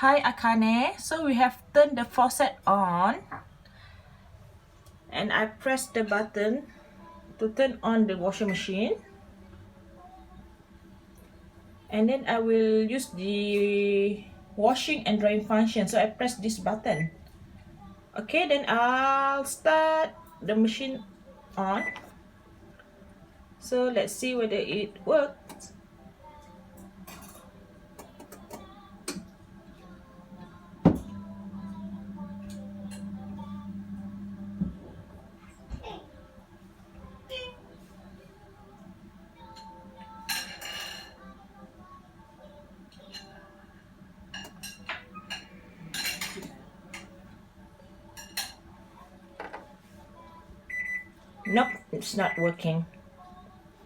Hi Akane, so we have turned the faucet on and I press the button to turn on the washing machine, and then I will use the washing and drying function, so I press this button. Okay, then I'll start the machine on, so let's see whether it works. Nope, it's not working.